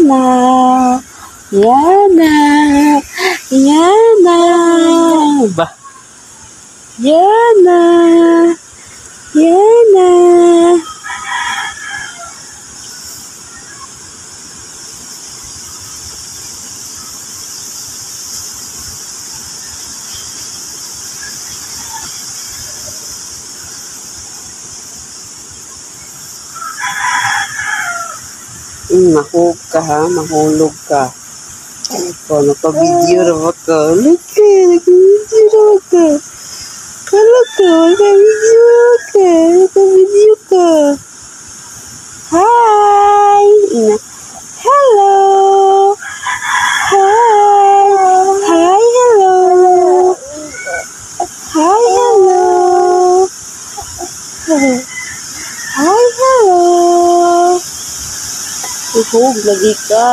Yana. Yana. Yana. Ba? Yana. Yana. Mahulog ka ha, mahulog ka. Ikaw, naka-video raw ka. Laka, naka-video raw ka. Kala ka, naka-video ka. Naka-video ka. Hi! Hello! Hi! Hi, hello! Hi, hello! Hi, hello! Ihog lagi ka.